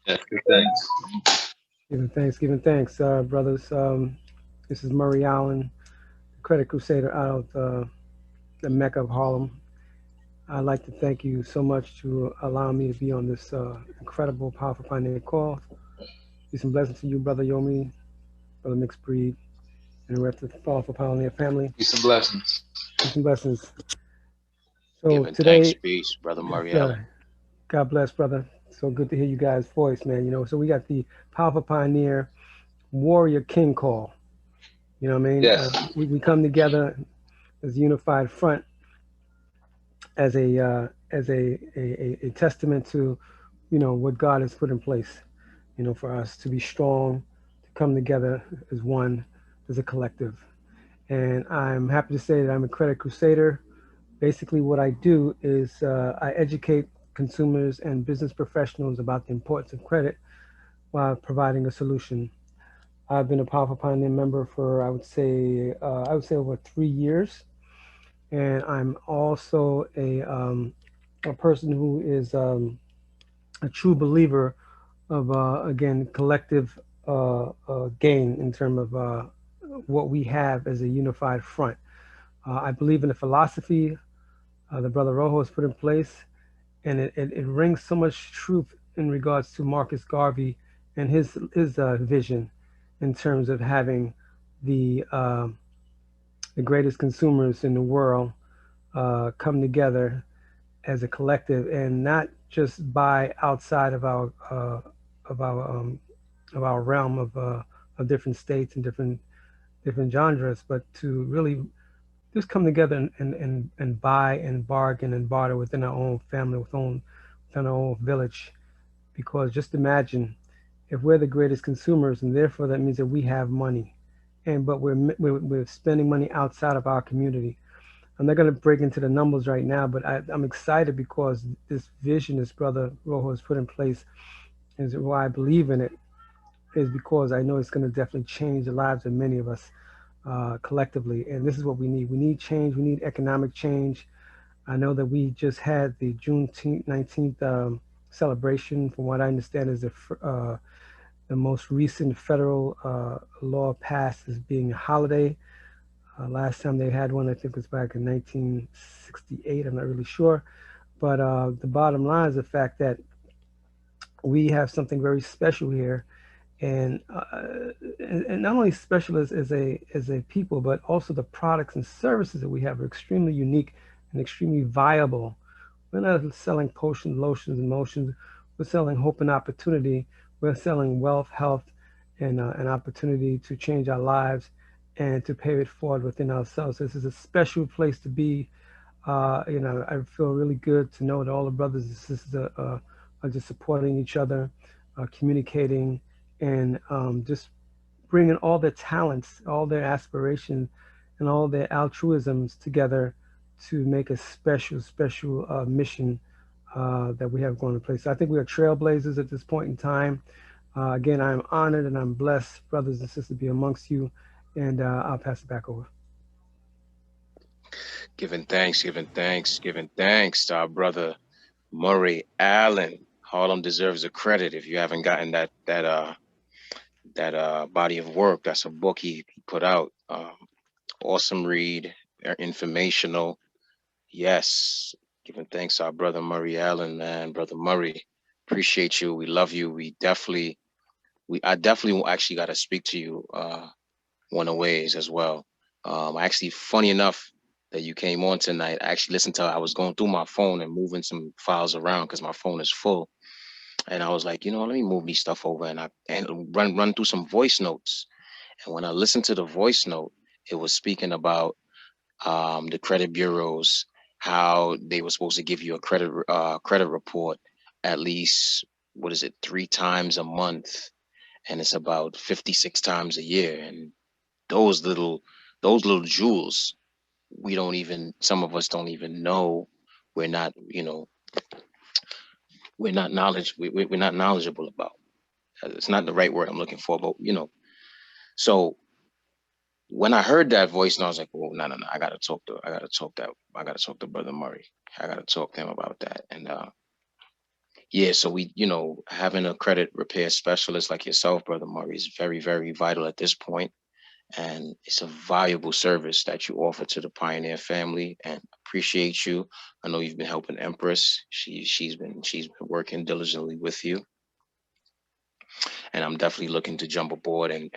Yes, good, thanks. Giving thanks, brothers. This is Murray Allen, Credit Crusader out of the Mecca of Harlem. I'd like to thank you so much to allow me to be on this incredible, powerful pioneer call. Peace and blessings to you, Brother Yomi, Brother Mixed Breed, and the rest of the powerful pioneer family. Peace and blessings. Peace and blessings. So Giving thanks, today, peace, brother Murray uh, Allen. God bless, brother. So good to hear you guys' voice, man. So we got the powerful pioneer warrior king call. You know what I mean? Yes. We come together as a unified front as a testament to what God has put in place. For us to be strong, to come together as one, as a collective. And I'm happy to say that I'm a credit crusader. Basically, what I do is I educate consumers and business professionals about the importance of credit while providing a solution. I've been a Powerful Pioneer member for I would say over 3 years, and I'm also a person who is a true believer of again collective gain in terms of what we have as a unified front. I believe in the philosophy the brother Rojo has put in place, and it rings so much truth in regards to Marcus Garvey and his vision in terms of having the uh, the greatest consumers in the world come together as a collective and not just buy outside of our um, of our realm of different states and different genres, but to really just come together and buy and bargain and barter within our own family, within our own village. Because just imagine if we're the greatest consumers, and therefore that means that we have money, and but we're spending money outside of our community. I'm not going to break into the numbers right now, but I'm excited because this vision this brother Rojo has put in place is why I believe in it, is because I know it's going to definitely change the lives of many of us collectively. And this is what we need. We need change. We need economic change. I know that we just had the June 19th celebration. From what I understand, is the most recent federal law passed as being a holiday. Last time they had one, I think, was back in 1968. I'm not really sure. But the bottom line is the fact that we have something very special here, and not only special as a people, but also the products and services that we have are extremely unique and extremely viable. We're not selling potions, lotions, and motions. We're selling hope and opportunity. We're selling wealth, health, and an opportunity to change our lives and to pay it forward within ourselves. This is a special place to be. I feel really good to know that all the brothers and sisters are just supporting each other, communicating, and just bringing all their talents, all their aspirations, and all their altruisms together to make a special mission that we have going to place. So I think we are trailblazers at this point in time. Again, I'm honored and I'm blessed, brothers and sisters, to be amongst you. And I'll pass it back over. Giving thanks, giving thanks, giving thanks to our brother Murray Allen. Harlem deserves a credit. If you haven't gotten that body of work, that's a book he put out. Awesome read, informational. Yes, giving thanks to our brother Murray Allen, man, brother Murray. Appreciate you. We love you. I definitely actually got to speak to you one of ways as well. Actually, funny enough that you came on tonight. I actually listened to. I was going through my phone and moving some files around because my phone is full, and I was like, let me move these stuff over and run through some voice notes. And when I listened to the voice note, it was speaking about the credit bureaus, how they were supposed to give you a credit report at least, what is it, 3 times a month, and it's about 56 times a year. And those little those little jewels, we don't even some of us don't even know. We're not, we're not knowledgeable about. It's not the right word I'm looking for, but so when I heard that voice, and I was like, "Oh, no, no, no! I gotta talk to Brother Murray. I gotta talk to him about that." And yeah, so we, having a credit repair specialist like yourself, Brother Murray, is very, very vital at this point. And it's a valuable service that you offer to the Pioneer family, and appreciate you. I know you've been helping Empress. She's been working diligently with you, and I'm definitely looking to jump aboard and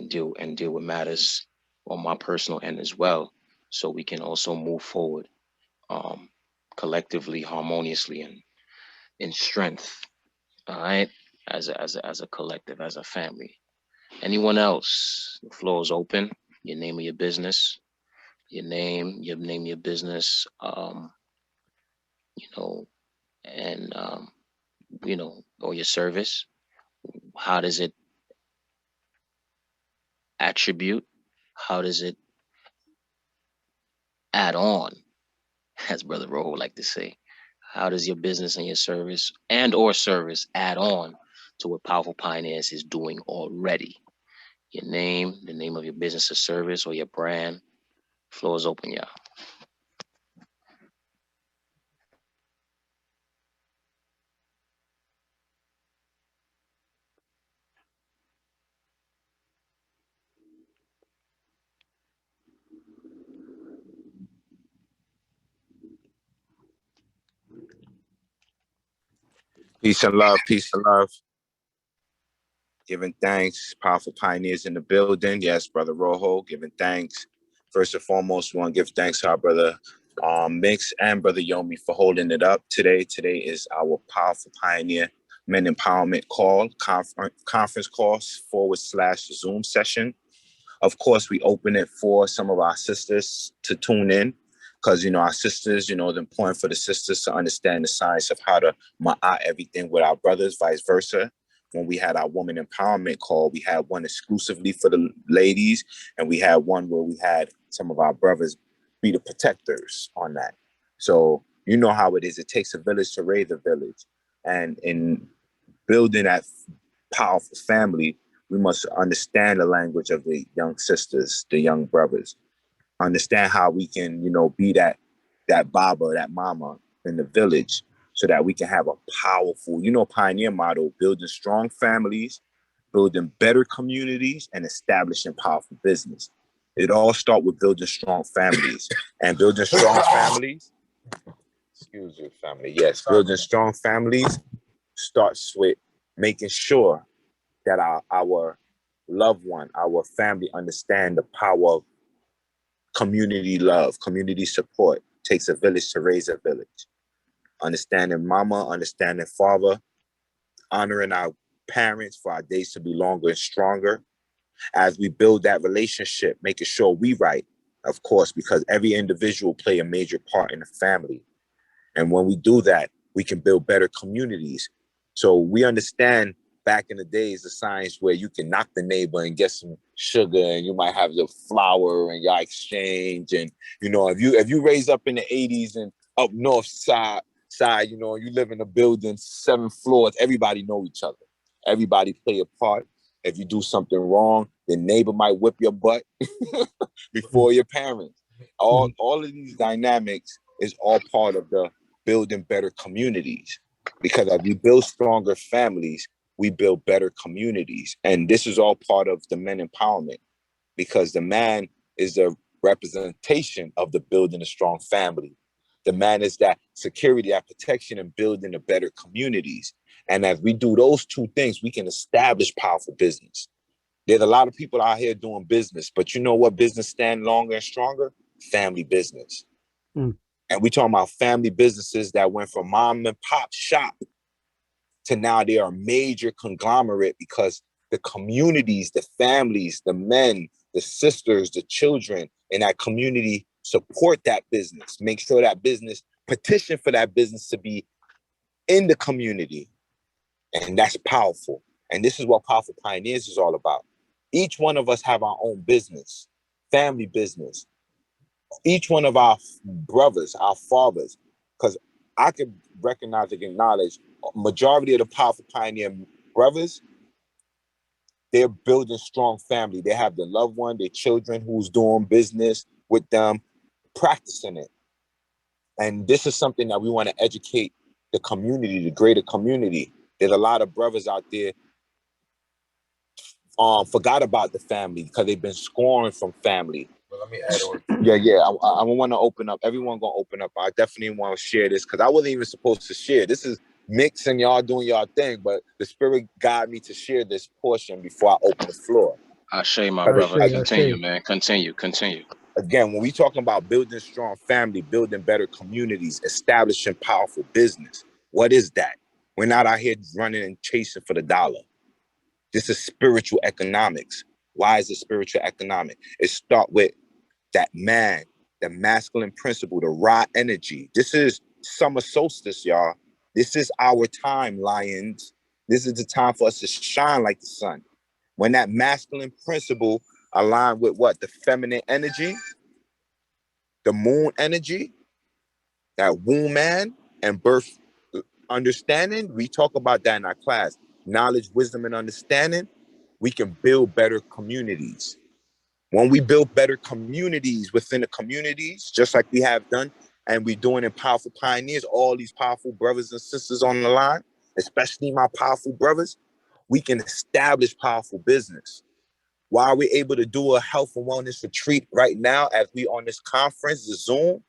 deal with matters on my personal end as well, so we can also move forward, um, collectively, harmoniously, and in strength. All right, as a collective, as a family. Anyone else? The floor is open. Your name of your business, your business, you know, and or your service. How does it attribute? How does it add on, as Brother Rojo like to say? How does your business and your service or service add on to what Powerful Pioneers is doing already? Your name, the name of your business or service or your brand. Floor is open, y'all. Peace and love, peace and love. Giving thanks, powerful pioneers in the building. Yes, Brother Rojo, giving thanks. First and foremost, we want to give thanks to our brother Mix and Brother Yomi for holding it up today. Today is our Powerful Pioneer Men Empowerment Call, conference calls / Zoom session. Of course, we open it for some of our sisters to tune in because, our sisters, it's important for the sisters to understand the science of how to ma'at everything with our brothers, vice versa. When we had our woman empowerment call, we had one exclusively for the ladies, and we had one where we had some of our brothers be the protectors on that. So you know how it is. It takes a village to raise a village. And in building that powerful family, we must understand the language of the young sisters, the young brothers, understand how we can, be that baba, that mama in the village so that we can have a powerful, pioneer model, building strong families, building better communities, and establishing powerful business. It all starts with building strong families. And building strong families, excuse you, family. Yes, building strong families starts with making sure that our loved one, our family understand the power of community love, community support. It takes a village to raise a village. Understanding mama, understanding father, honoring our parents for our days to be longer and stronger. As we build that relationship, making sure we right, of course, because every individual play a major part in the family. And when we do that, we can build better communities. So we understand back in the days, the science where you can knock the neighbor and get some sugar, and you might have the flour and y'all exchange. And, if you raise up in the 80s and up north side, you live in a building, 7 floors, everybody know each other. Everybody play a part. If you do something wrong, the neighbor might whip your butt before your parents. All of these dynamics is all part of the building better communities, because as we build stronger families, we build better communities. And this is all part of the men empowerment, because the man is the representation of the building a strong family. The man is that security, that protection, and building the better communities. And as we do those two things, we can establish powerful business. There's a lot of people out here doing business, but you know what business stand longer and stronger? Family business. Mm. And we talking about family businesses that went from mom and pop shop to now they are a major conglomerate, because the communities, the families, the men, the sisters, the children in that community support that business, make sure that business, petition for that business to be in the community. And that's powerful. And this is what Powerful Pioneers is all about. Each one of us have our own business, family business. Each one of our brothers, our fathers, because I can recognize and acknowledge majority of the Powerful Pioneer brothers, they're building strong family. They have their loved one, their children who's doing business with them, practicing it. And this is something that we want to educate the community, the greater community. There's a lot of brothers out there forgot about the family because they've been scoring from family. Well, let me add on. Yeah. I want to open up. Everyone gonna open up. I definitely want to share this because I wasn't even supposed to share. This is mix and y'all doing y'all thing, but the spirit guided me to share this portion before I open the floor. I say, my Because brother, Ashay, continue, Ashay. man. Continue. again, when we talking about building strong family, building better communities, establishing powerful business, what is that? We're not out here running and chasing for the dollar. This is spiritual economics. Why is it spiritual economic? It start with that man, the masculine principle, the raw energy. This is summer solstice, y'all. This is our time, lions. This is the time for us to shine like the sun. When that masculine principle align with what? The feminine energy, the moon energy, that womb man and birth understanding. We talk about that in our class. Knowledge, wisdom, and understanding. We can build better communities. When we build better communities within the communities, just like we have done, and we're doing in Powerful Pioneers, all these powerful brothers and sisters on the line, especially my powerful brothers, we can establish powerful business. Why are we able to do a health and wellness retreat right now as we on this conference, the Zoom?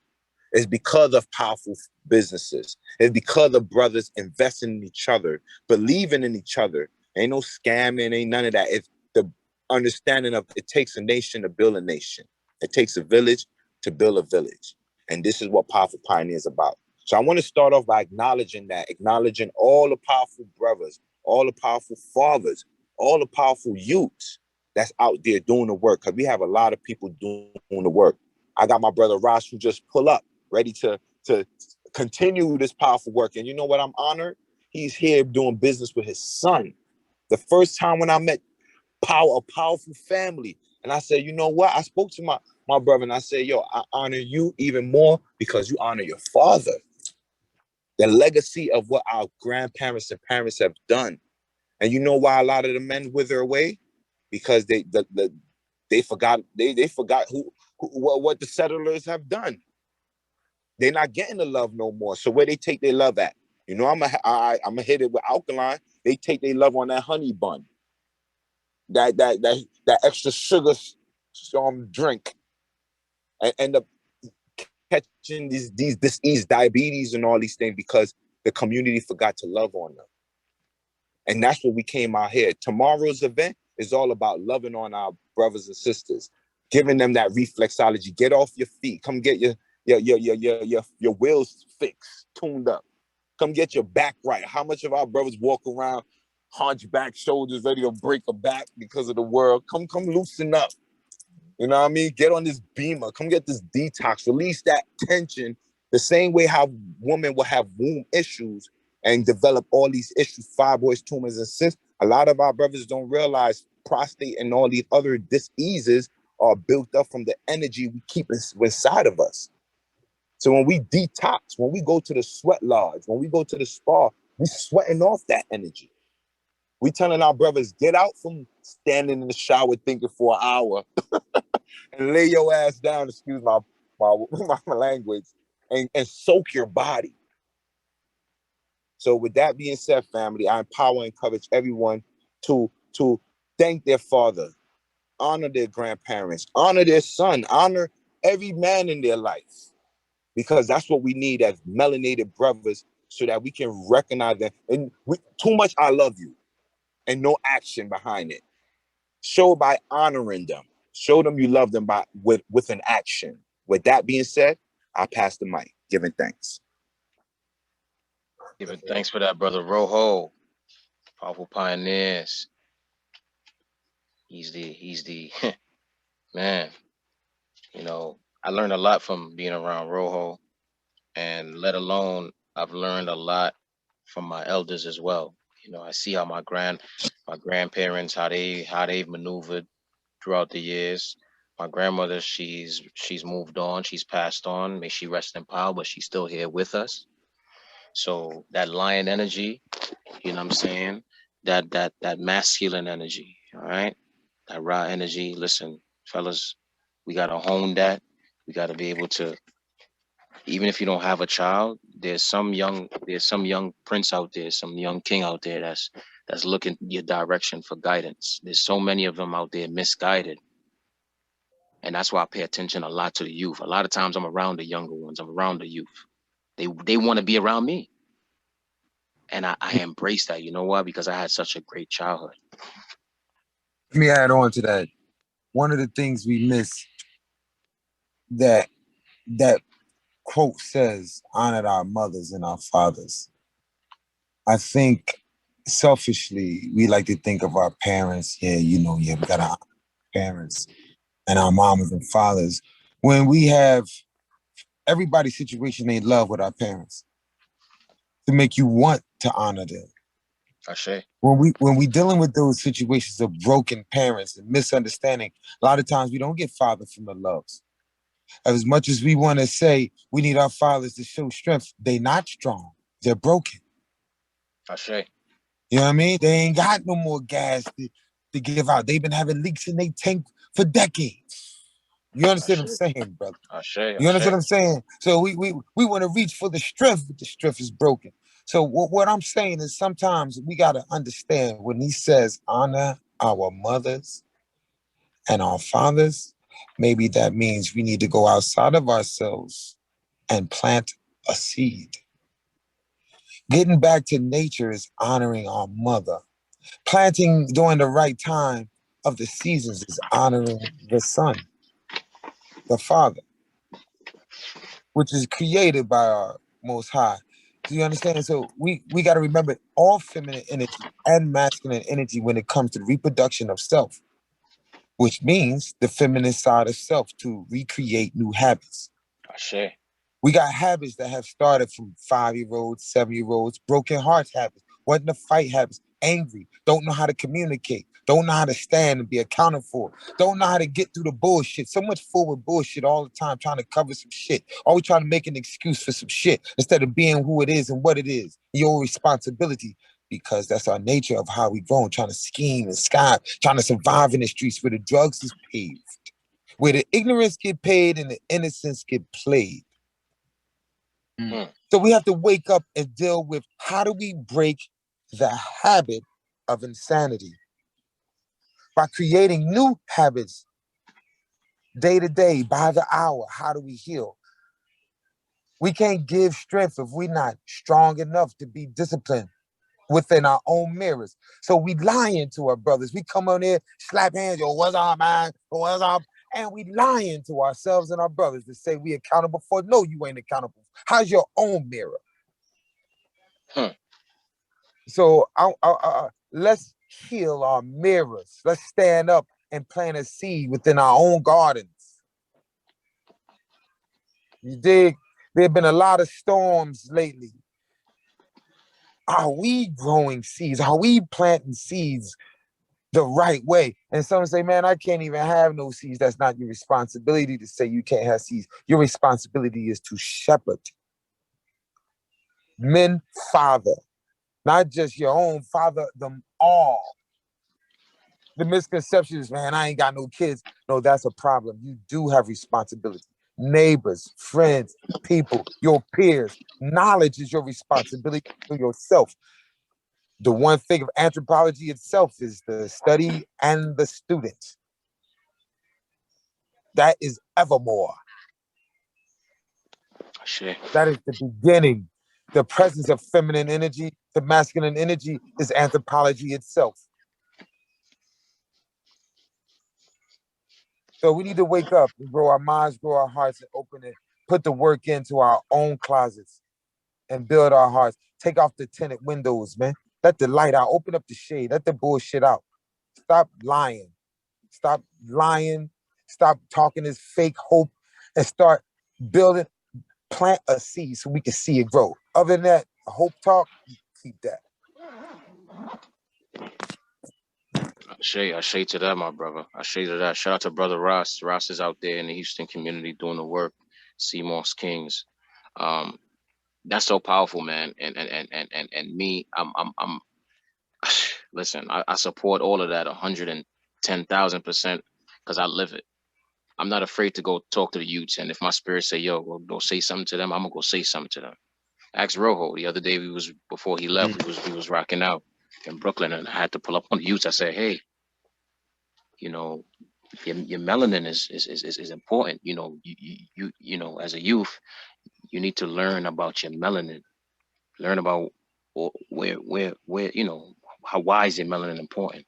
It's because of powerful businesses. It's because of brothers investing in each other, believing in each other. Ain't no scamming, ain't none of that. It's the understanding of it takes a nation to build a nation. It takes a village to build a village. And this is what Powerful Pioneer is about. So I want to start off by acknowledging that, acknowledging all the powerful brothers, all the powerful fathers, all the powerful youths that's out there doing the work. Because we have a lot of people doing the work. I got my brother Ross who just pull up, ready to continue this powerful work. And you know what? I'm honored. He's here doing business with his son. The first time when I met a powerful family. And I said, you know what? I spoke to my brother and I said, yo, I honor you even more because you honor your father. The legacy of what our grandparents and parents have done. And you know why a lot of the men wither away? Because they forgot what the settlers have done. They're not getting the love no more. So where they take their love at? You know, I'm gonna hit it with alkaline. They take their love on that honey bun, that extra sugar drink, and end up catching these disease, diabetes, and all these things because the community forgot to love on them. And that's what we came out here. Tomorrow's event is all about loving on our brothers and sisters, giving them that reflexology. Get off your feet. Come get your wheels fixed, tuned up. Come get your back right. How much of our brothers walk around hunchback shoulders, ready to break a back because of the world? Come loosen up. You know what I mean? Get on this beamer. Come get this detox. Release that tension. The same way how women will have womb issues and develop all these issues, fibroids, tumors, and cysts. A lot of our brothers don't realize prostate and all these other diseases are built up from the energy we keep inside of us. So when we detox, when we go to the sweat lodge, when we go to the spa, we sweating off that energy. We telling our brothers, get out from standing in the shower thinking for an hour and lay your ass down, excuse my language, and soak your body. So with that being said, family, I empower and encourage everyone to thank their father, honor their grandparents, honor their son, honor every man in their life. Because that's what we need as melanated brothers so that we can recognize them. And too much I love you and no action behind it. Show by honoring them. Show them you love them with an action. With that being said, I pass the mic, giving thanks. Giving thanks for that, brother Rojo. Powerful Pioneers. He's the man. You know, I learned a lot from being around Rojo, and let alone I've learned a lot from my elders as well. You know, I see how my grandparents, how they've maneuvered throughout the years. My grandmother, she's moved on, she's passed on. May she rest in power, but she's still here with us. So that lion energy, you know what I'm saying? That masculine energy, all right? That raw energy. Listen, fellas, we gotta hone that. We gotta be able to even if you don't have a child, there's some young prince out there, some young king out there that's looking your direction for guidance. There's so many of them out there misguided. And that's why I pay attention a lot to the youth. A lot of times I'm around the younger ones, I'm around the youth. They want to be around me. And I embrace that. You know why? Because I had such a great childhood. Let me add on to that. One of the things we miss that quote says, honored our mothers and our fathers. I think selfishly, we like to think of our parents. Yeah, we got our parents and our mamas and fathers. When we have everybody's situation they love with our parents to make you want to honor them. Ashe. When we dealing with those situations of broken parents and misunderstanding, a lot of times we don't get father from the loves. As much as we want to say we need our fathers to show strength, they not strong. They're broken. Ashe. You know what I mean? They ain't got no more gas to give out. They've been having leaks in their tank for decades. You understand what I'm saying, brother? Ashe. You understand what I'm saying? So we want to reach for the strength, but the strength is broken. So what I'm saying is sometimes we got to understand when he says honor our mothers and our fathers, maybe that means we need to go outside of ourselves and plant a seed. Getting back to nature is honoring our mother. Planting during the right time of the seasons is honoring the son, the father, which is created by our Most High. Do you understand? So we got to remember all feminine energy and masculine energy when it comes to reproduction of self, which means the feminine side of self to recreate new habits. Ashe. We got habits that have started from 5-year-olds, 7-year-olds, broken hearts habits, wanting to fight habits, angry, don't know how to communicate, don't know how to stand and be accounted for, don't know how to get through the bullshit. So much forward bullshit all the time, trying to cover some shit. Always trying to make an excuse for some shit instead of being who it is and what it is. Your responsibility, because that's our nature of how we grown, trying to scheme and skive, trying to survive in the streets where the drugs is paved, where the ignorance get paid and the innocence get played. So we have to wake up and deal with how do we break the habit of insanity by creating new habits day to day, by the hour. How do we heal? We can't give strength if we're not strong enough to be disciplined within our own mirrors. So we lying to our brothers. We come on here, slap hands, yo, what's up, man? What's up? And we lying to ourselves and our brothers to say we accountable for. No, you ain't accountable. How's your own mirror? So let's heal our mirrors. Let's stand up and plant a seed within our own gardens. You dig? There have been a lot of storms lately. Are we growing seeds? Are we planting seeds the right way? And some say, man, I can't even have no seeds. That's not your responsibility to say you can't have seeds. Your responsibility is to shepherd. Men, father. Not just your own, father them all. The misconception is, man, I ain't got no kids. No, that's a problem. You do have responsibility. Neighbors, friends, people, your peers. Knowledge is your responsibility for yourself. The one thing of anthropology itself is the study and the student. That is evermore. Sure. That is the beginning. The presence of feminine energy, the masculine energy is anthropology itself. So we need to wake up and grow our minds, grow our hearts, and open it, put the work into our own closets and build our hearts. Take off the tinted windows, man. Let the light out. Open up the shade. Let the bullshit out. Stop lying. Stop lying. Stop talking this fake hope and start building, plant a seed so we can see it grow. Other than that, hope talk, keep that. I say to that, my brother. I say to that. Shout out to brother Ross. Ross is out there in the Houston community doing the work. CMOS Kings. That's so powerful, man. And me, I'm listen, I support all of that 110,000% because I live it. I'm not afraid to go talk to the youths. And if my spirit say, yo, well, go say something to them, I'm gonna go say something to them. Ask Rojo the other day, before he left, we was rocking out in Brooklyn, and I had to pull up on the youths. I said, hey, you know, your melanin is important. You know, you know, as a youth, you need to learn about your melanin, learn about where you know, why is your melanin important?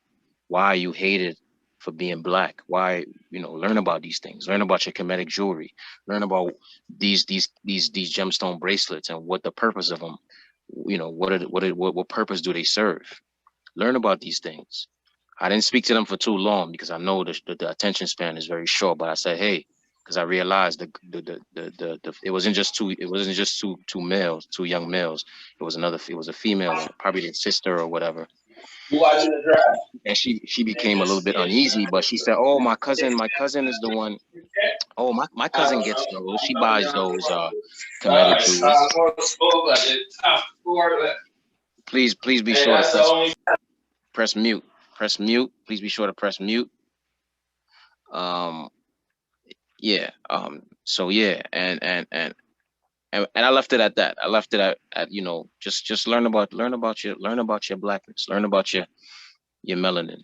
Why are you hated for being black? Why, you know, learn about these things. Learn about your Kemetic jewelry. Learn about these gemstone bracelets and what the purpose of them. You know, what purpose do they serve? Learn about these things. I didn't speak to them for too long because I know the attention span is very short. But I said, hey, because I realized it wasn't just two males, two young males. It was a female, probably their sister or whatever. You watching the draft? And she became a little bit uneasy, but she said, oh, my cousin is the one. Oh, my cousin gets those. She buys those Kemetic jewels. Please be sure to press mute. Press mute. Please be sure to press mute. Yeah. So yeah, and I left it at that. I left it at you know, just learn about your blackness, learn about your melanin,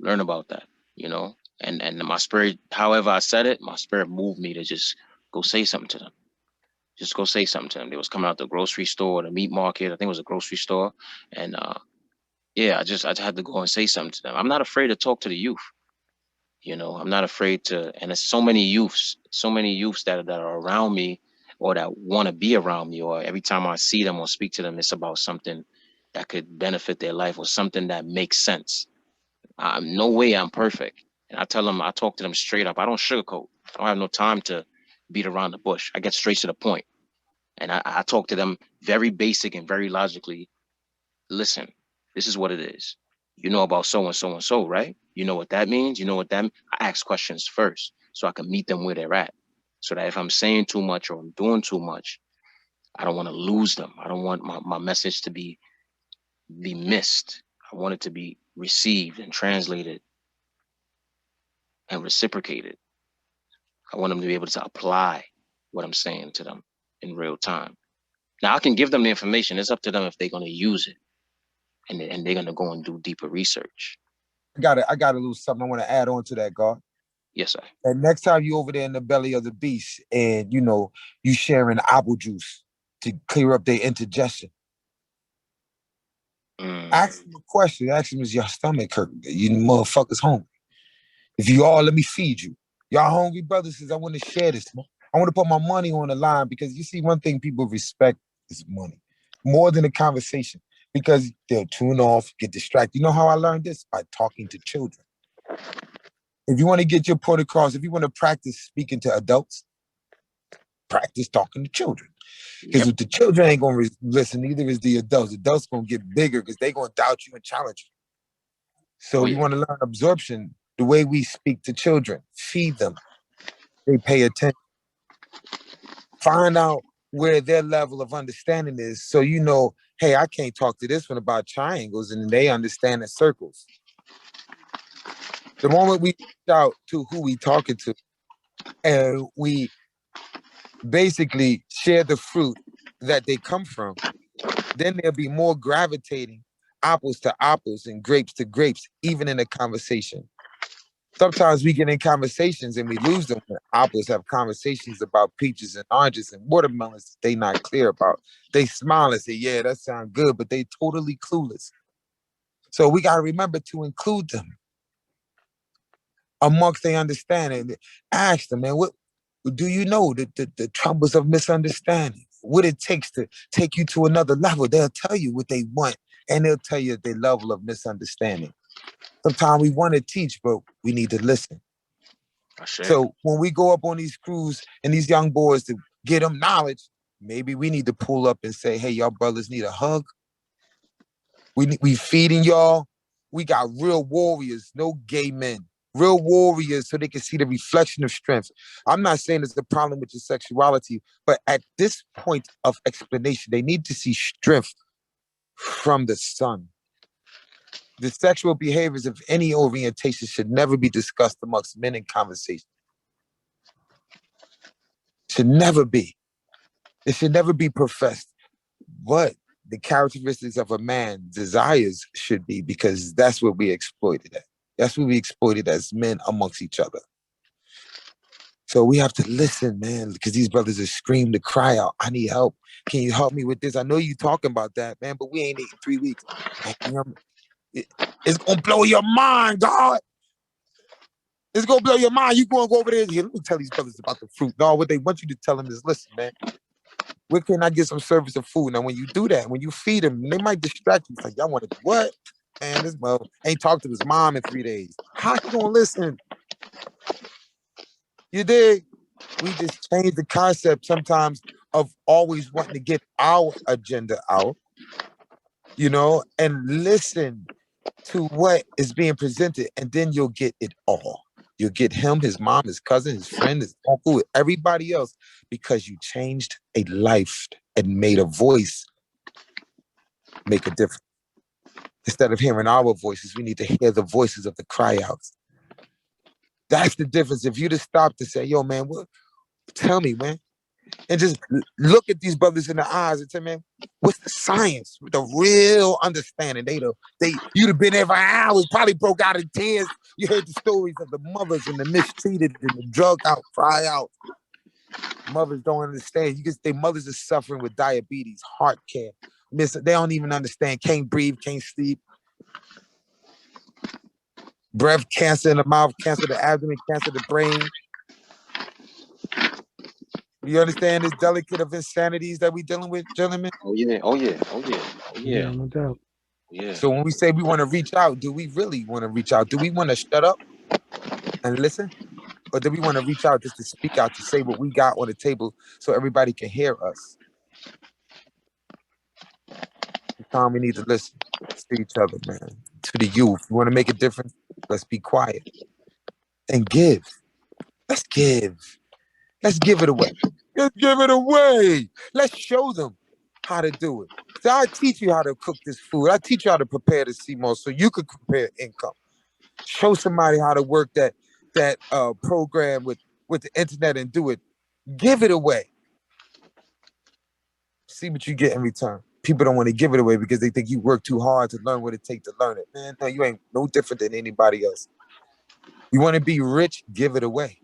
learn about that, you know. And my spirit, however I said it, my spirit moved me to just go say something to them. Just go say something to them. They was coming out the grocery store, the meat market. I think it was a grocery store, and yeah, I just had to go and say something to them. I'm not afraid to talk to the youth. You know, I'm not afraid to, and there's so many youths that are around me or that want to be around me, or every time I see them or speak to them, it's about something that could benefit their life or something that makes sense. I'm no way I'm perfect. And I talk to them straight up. I don't sugarcoat. I don't have no time to beat around the bush. I get straight to the point. And I talk to them very basic and very logically. Listen, this is what it is. You know about so and so and so, right? You know what that means? You know what that means? I ask questions first so I can meet them where they're at. So that if I'm saying too much or I'm doing too much, I don't want to lose them. I don't want my message to be missed. I want it to be received and translated and reciprocated. I want them to be able to apply what I'm saying to them in real time. Now I can give them the information. It's up to them if they're going to use it, and they're going to go and do deeper research. I got a little something I want to add on to that, God. Yes, sir. And next time you over there in the belly of the beast, and you know you sharing apple juice to clear up their indigestion, ask them a question. Ask them, is your stomach hurting? You motherfuckers hungry? If you all, let me feed you. Y'all hungry, brothers? Says I want to share this. I want to put my money on the line, because you see, one thing people respect is money more than a conversation, because they'll tune off, get distracted. You know how I learned this? By talking to children. If you want to get your point across, if you want to practice speaking to adults, practice talking to children. Because if the children ain't going to listen, neither is the adults. The adults going to get bigger because they're going to doubt you and challenge you. So you want to learn absorption, the way we speak to children. Feed them. They pay attention. Find out where their level of understanding is, so you know, hey, I can't talk to this one about triangles, and they understand the circles. The moment we reach out to who we talking to, and we basically share the fruit that they come from, then there'll be more gravitating apples to apples and grapes to grapes, even in a conversation. Sometimes we get in conversations and we lose them when apples have conversations about peaches and oranges and watermelons they not clear about. They smile and say, yeah, that sounds good, but they totally clueless. So we got to remember to include them amongst their understanding. Ask them, man, what do you know the troubles of misunderstanding? What it takes to take you to another level. They'll tell you what they want, and they'll tell you their level of misunderstanding. Sometimes we want to teach, but we need to listen. So when we go up on these crews and these young boys to get them knowledge, maybe we need to pull up and say, hey, y'all brothers need a hug. We feeding y'all. We got real warriors, no gay men. Real warriors, so they can see the reflection of strength. I'm not saying there's a problem with your sexuality, but at this point of explanation, they need to see strength from the sun. The sexual behaviors of any orientation should never be discussed amongst men in conversation. Should never be. It should never be professed. But the characteristics of a man desires should be, because that's what we exploited at. That's what we exploited as men amongst each other. So we have to listen, man, because these brothers are screaming to cry out, I need help. Can you help me with this? I know you talking about that, man, but we ain't eating 3 weeks. And, you know, it's going to blow your mind, God. It's going to blow your mind. You going to go over there. Here, let me tell these brothers about the fruit. No, what they want you to tell them is, listen, man, where can I get some service of food? Now, when you do that, when you feed them, they might distract you. It's like, y'all want to do what? Man, this mother ain't talked to his mom in 3 days. How you going to listen? You dig? We just change the concept sometimes of always wanting to get our agenda out, you know, and listen to what is being presented, and then you'll get it all. You'll get him, his mom, his cousin, his friend, his uncle, everybody else, because you changed a life and made a voice make a difference. Instead of hearing our voices, we need to hear the voices of the cry outs. That's the difference. If you just stop to say, yo, man, what? Tell me, man. And just look at these brothers in the eyes and say, man, what's the science? The real understanding. You'd have been there for hours, probably broke out in tears. You heard the stories of the mothers and the mistreated and the drug out, cry out. Mothers don't understand. You can say mothers are suffering with diabetes, heart care. They don't even understand. Can't breathe, can't sleep. Breath cancer in the mouth, cancer of the abdomen, cancer of the brain. You understand this delicate of insanities that we dealing with, gentlemen? Oh yeah, oh yeah, oh yeah, oh yeah. No doubt. Yeah. So when we say we want to reach out, do we really want to reach out? Do we want to shut up and listen? Or do we want to reach out just to speak out, to say what we got on the table so everybody can hear us? Sometimes we need to listen to each other, man. To the youth. You want to make a difference? Let's be quiet. And give. Let's give. Let's give it away. Let's give it away. Let's show them how to do it. So I teach you how to cook this food. I teach you how to prepare the CMOS so you could prepare income. Show somebody how to work that program with the internet and do it. Give it away. See what you get in return. People don't want to give it away because they think you work too hard to learn what it takes to learn it. Man, no, you ain't no different than anybody else. You want to be rich, give it away.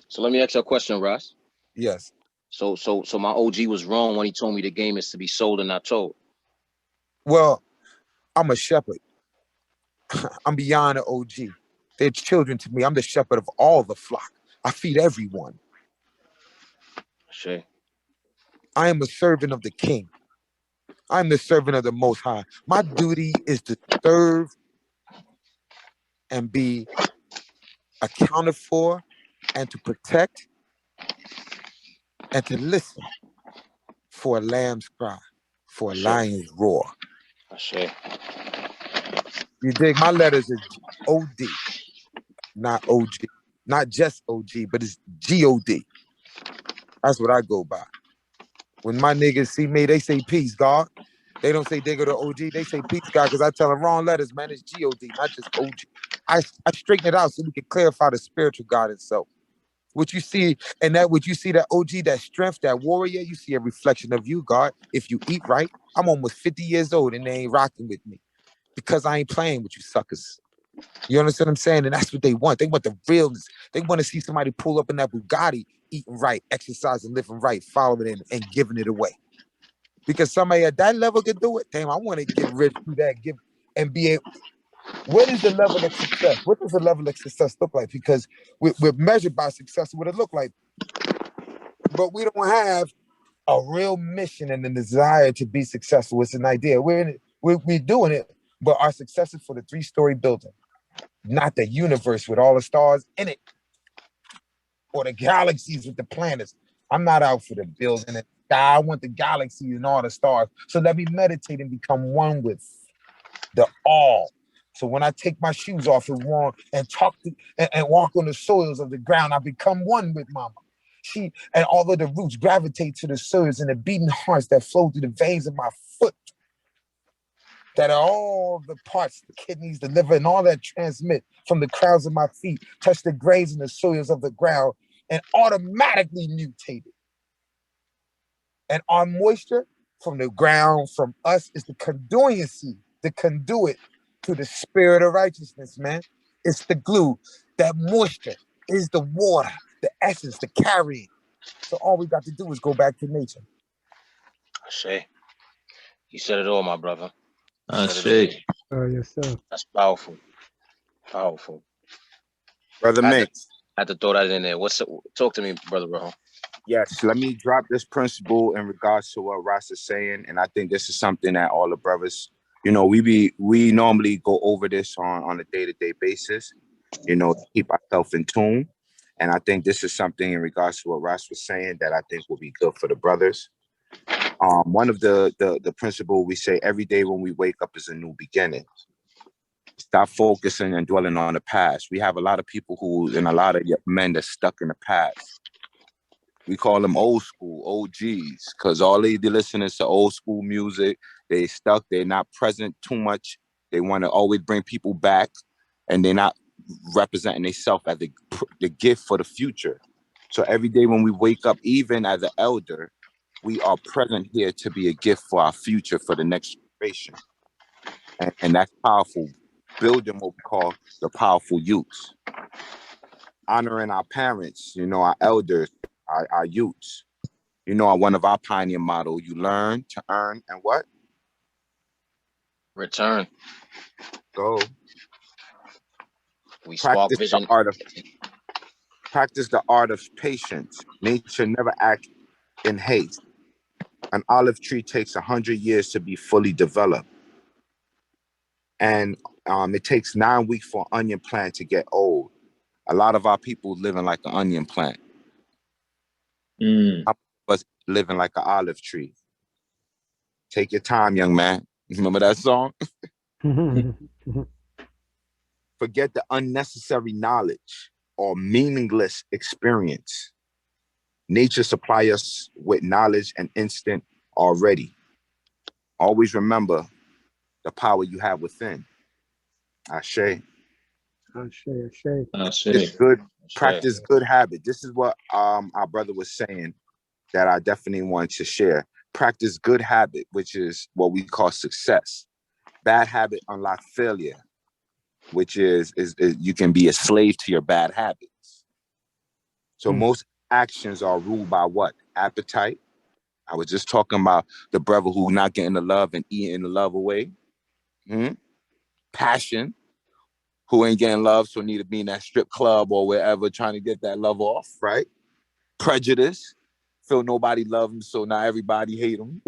So let me ask you a question, Ross. Yes. So my OG was wrong when he told me the game is to be sold and not told. Well, I'm a shepherd. I'm beyond an OG. They're children to me. I'm the shepherd of all the flock. I feed everyone. Sure. I am a servant of the king. I'm the servant of the Most High. My duty is to serve and be accounted for and to protect and to listen for a lamb's cry, for a lion's roar. Sure. You dig? My letters are OD, not OG. Not just OG, but it's GOD. That's what I go by. When my niggas see me, they say peace, God. They don't say they go to OG. They say peace, God, because I tell them wrong letters, man. It's GOD, not just OG. I straighten it out so we can clarify the spiritual God itself. What you see, and that what you see, that OG, that strength, that warrior, you see a reflection of you, God. If you eat right, I'm almost 50 years old and they ain't rocking with me because I ain't playing with you suckers. You understand what I'm saying? And that's what they want. They want the realness. They want to see somebody pull up in that Bugatti, eating right, exercising, living right, following it, and giving it away. Because somebody at that level could do it. Damn, I want to get rich through that, give and be able. What is the level of success? What does the level of success look like? Because we're measured by success, what it look like. But we don't have a real mission and a desire to be successful. It's an idea. We're in it. We're doing it, but our success is for the 3-story building, not the universe with all the stars in it, or the galaxies with the planets. I'm not out for the building and sky. I want the galaxies and all the stars. So let me meditate and become one with the all. So when I take my shoes off and walk and talk to, and walk on the soils of the ground, I become one with Mama. She and all of the roots gravitate to the soils and the beating hearts that flow through the veins of my foot. That are all the parts, the kidneys, the liver, and all that transmit from the crowns of my feet, touch the graves and the soils of the ground, and automatically mutated And our moisture from the ground, from us, is the conduency, the conduit to the spirit of righteousness, man. It's the glue. That moisture is the water, the essence, the carrying. So all we got to do is go back to nature. Ashe. You said it all, my brother. You said it Ashe. all. Yes, sir. That's powerful. Powerful. Brother I Mix. had to throw that in there. Talk to me, brother Rojo. Yes, let me drop this principle in regards to what Ross is saying, and I think this is something that all the brothers, we normally go over this on a day-to-day basis, keep ourselves in tune, and I think this is something in regards to what Ross was saying that I think will be good for the brothers. One of the principle we say every day when we wake up is a new beginning. Stop focusing and dwelling on the past. We have a lot of people and a lot of men that's stuck in the past. We call them old school, OGs, because all they listen is to old school music. They stuck. They're not present too much. They want to always bring people back, and they're not representing themselves as the gift for the future. So every day when we wake up, even as an elder, we are present here to be a gift for our future, for the next generation. And that's powerful. Building what we call the powerful youths. Honoring our parents, our elders, our youths. One of our pioneer model, you learn to earn and what? Return. Go. We spark vision. Practice the art of patience. Nature never acts in haste. An olive tree takes 100 years to be fully developed. And it takes 9 weeks for an onion plant to get old. A lot of our people living like an onion plant. But living like an olive tree. Take your time, young man. Remember that song? Forget the unnecessary knowledge or meaningless experience. Nature supply us with knowledge and instinct already. Always remember the power you have within. Ashe. Practice good habit. This is what our brother was saying that I definitely want to share. Practice good habit, which is what we call success. Bad habit unlock failure, which is you can be a slave to your bad habits. So most actions are ruled by what? Appetite. I was just talking about the brother who not getting the love and eating the love away. Passion, who ain't getting love, so need to be in that strip club or wherever trying to get that love off, right? Prejudice, feel nobody love him, so now everybody hate him.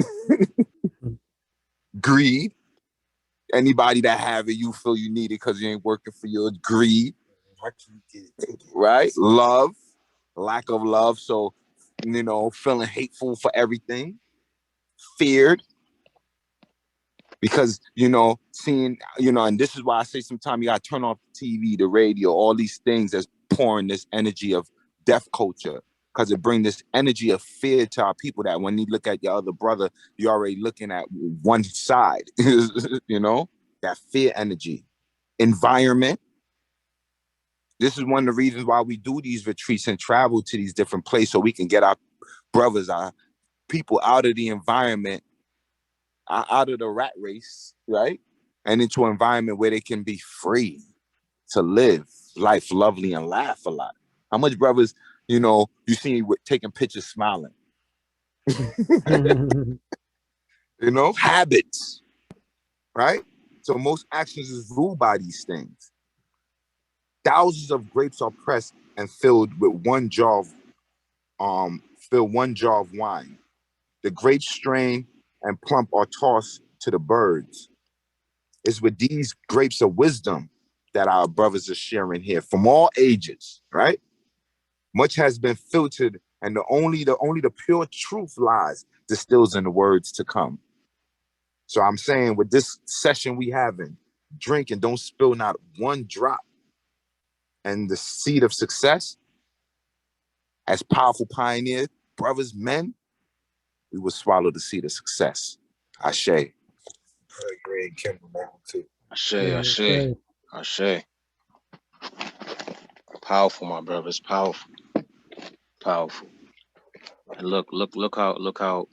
Greed, anybody that have it, you feel you need it because you ain't working for your greed, right? Love, lack of love, so feeling hateful for everything. Feared, because seeing, and this is why I say sometimes you gotta turn off the TV, the radio, all these things that's pouring this energy of death culture, because it brings this energy of fear to our people that when you look at your other brother, you're already looking at one side. That fear energy. Environment. This is one of the reasons why we do these retreats and travel to these different places, so we can get our brothers, our people out of the environment, out of the rat race, right? And into an environment where they can be free to live life lovely and laugh a lot. How much brothers, you see taking pictures smiling? Habits, right? So most actions is ruled by these things. Thousands of grapes are pressed and filled with one jar of wine. The grapes strained and plump are tossed to the birds. It's with these grapes of wisdom that our brothers are sharing here from all ages, right? Much has been filtered, and only the pure truth lies distills in the words to come. So I'm saying with this session we having, drink and don't spill not one drop. And the seed of success, as powerful pioneers, brothers, men, we will swallow the seed of success. Ashe. Ashe. Powerful, my brothers. Powerful. And look how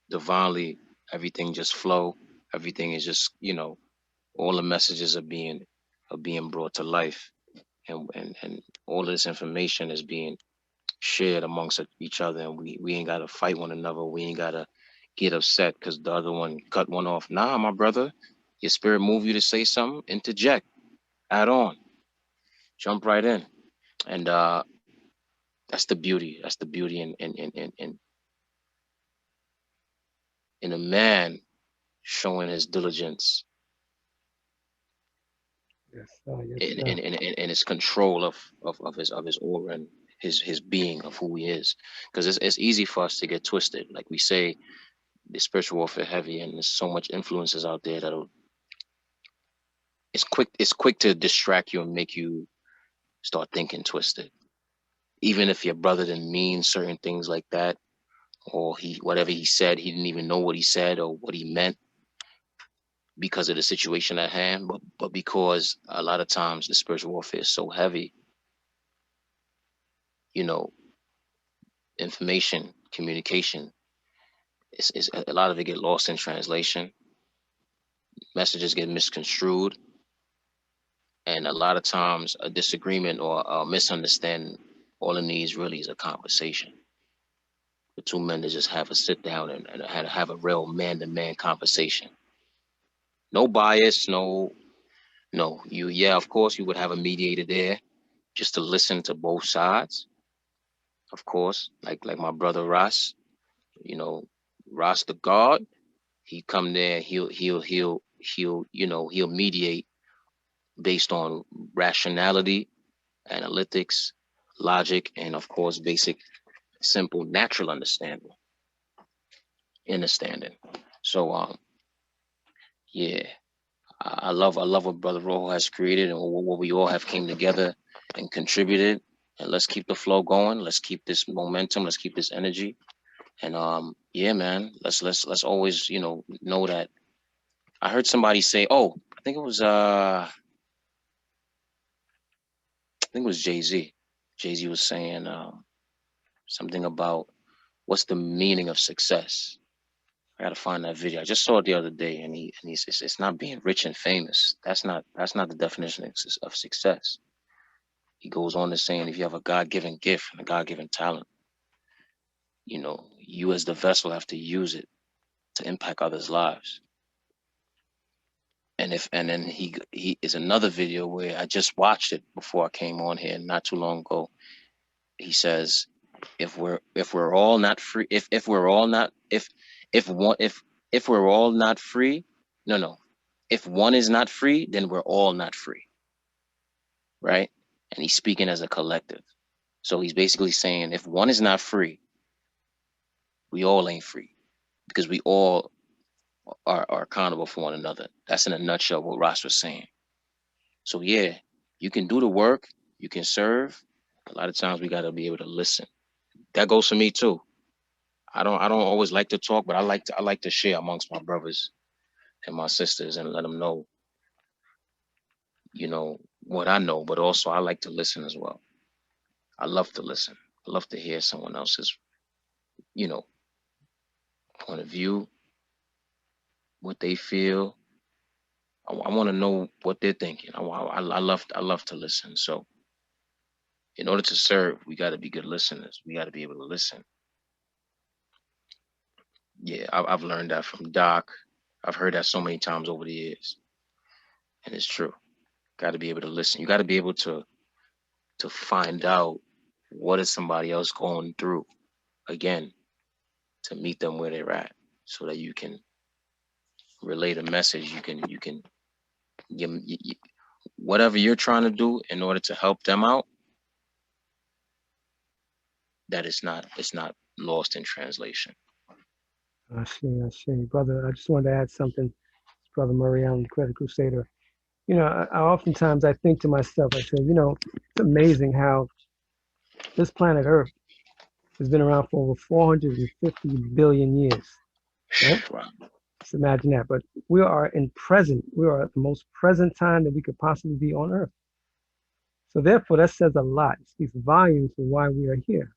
divinely, everything just flow. Everything is just, you know, all the messages are being brought to life, and all of this information is being shared amongst each other, and we ain't gotta fight one another. We ain't gotta get upset because the other one cut one off. Nah, my brother, your spirit move you to say something, interject, add on, jump right in. And that's the beauty. That's the beauty in a man showing his diligence Yes, yes, in his control of his aura and his being of who he is. Because it's easy for us to get twisted. Like we say, the spiritual warfare heavy, and there's so much influences out there that it's quick to distract you and make you start thinking twisted. Even if your brother didn't mean certain things like that, or whatever he said, he didn't even know what he said or what he meant because of the situation at hand. But because a lot of times the spiritual warfare is so heavy, you know, information, communication, is a lot of it get lost in translation. Messages get misconstrued, and a lot of times a disagreement or a misunderstanding, all it needs really is a conversation. The two men to just have a sit down and have a real man-to-man conversation. No bias, no. Yeah, of course you would have a mediator there just to listen to both sides. Of course, like my brother Ross, you know, Ross the God, he come there, he'll mediate based on rationality, analytics, logic, and of course basic, simple, natural understanding. So yeah, I love what Brother Rojo has created and what we all have came together and contributed. And let's keep the flow going. Let's keep this momentum. Let's keep this energy. And yeah, man, let's always, know that. I heard somebody say, oh, I think it was Jay-Z. Jay-Z was saying something about what's the meaning of success. I gotta find that video. I just saw it the other day, and he's it's not being rich and famous. That's not the definition of success. He goes on to saying, if you have a God-given gift and a God-given talent, you as the vessel have to use it to impact others' lives. And then he is another video where I just watched it before I came on here not too long ago. He says, if we're all not free, if we're all not if we're all not free, no, if one is not free, then we're all not free, right? And he's speaking as a collective. So he's basically saying, if one is not free, we all ain't free, because we all are accountable for one another. That's in a nutshell what Ross was saying. So yeah, you can do the work, you can serve. A lot of times we got to be able to listen. That goes for me too. I don't always like to talk, but I like to share amongst my brothers and my sisters and let them know, what I know, but also I like to listen as well. I love to listen. I love to hear someone else's, point of view, what they feel. I want to know what they're thinking. I love to listen. So in order to serve, we got to be good listeners. We got to be able to listen. Yeah, I've learned that from Doc. I've heard that so many times over the years, and it's true. Got to be able to listen. You got to be able to find out what is somebody else going through, again, to meet them where they're at, so that you can relate a message. You whatever you're trying to do in order to help them out, that it's not lost in translation. I see. Brother, I just wanted to add something. Brother Murray Allen, the Credit Crusader. I oftentimes I think to myself, I say, it's amazing how this planet Earth has been around for over 450 billion years, right? Wow. Just imagine that. But we are at the most present time that we could possibly be on Earth. So therefore, that says a lot. It speaks volumes for why we are here.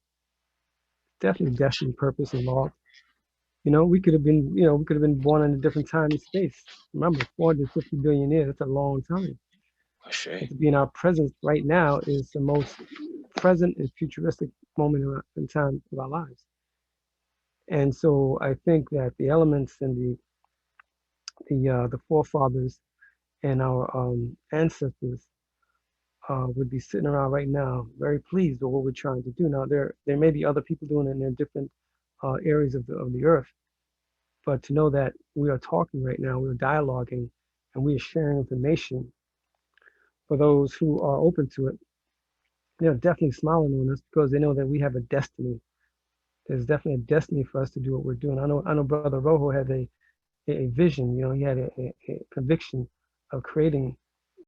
Definitely destiny, purpose, and law. We could have been, we could have been born in a different time and space. Remember, 450 billion years, that's a long time. And to be in our presence right now is the most present and futuristic moment in time of our lives. And so I think that the elements and the forefathers and our ancestors would be sitting around right now, very pleased with what we're trying to do. Now, there may be other people doing it in different areas of the earth, but to know that we are talking right now, we're dialoguing, and we are sharing information for those who are open to it, they're definitely smiling on us because they know that we have a destiny. There's definitely a destiny for us to do what we're doing. I know Brother Rojo had a vision. He had a conviction of creating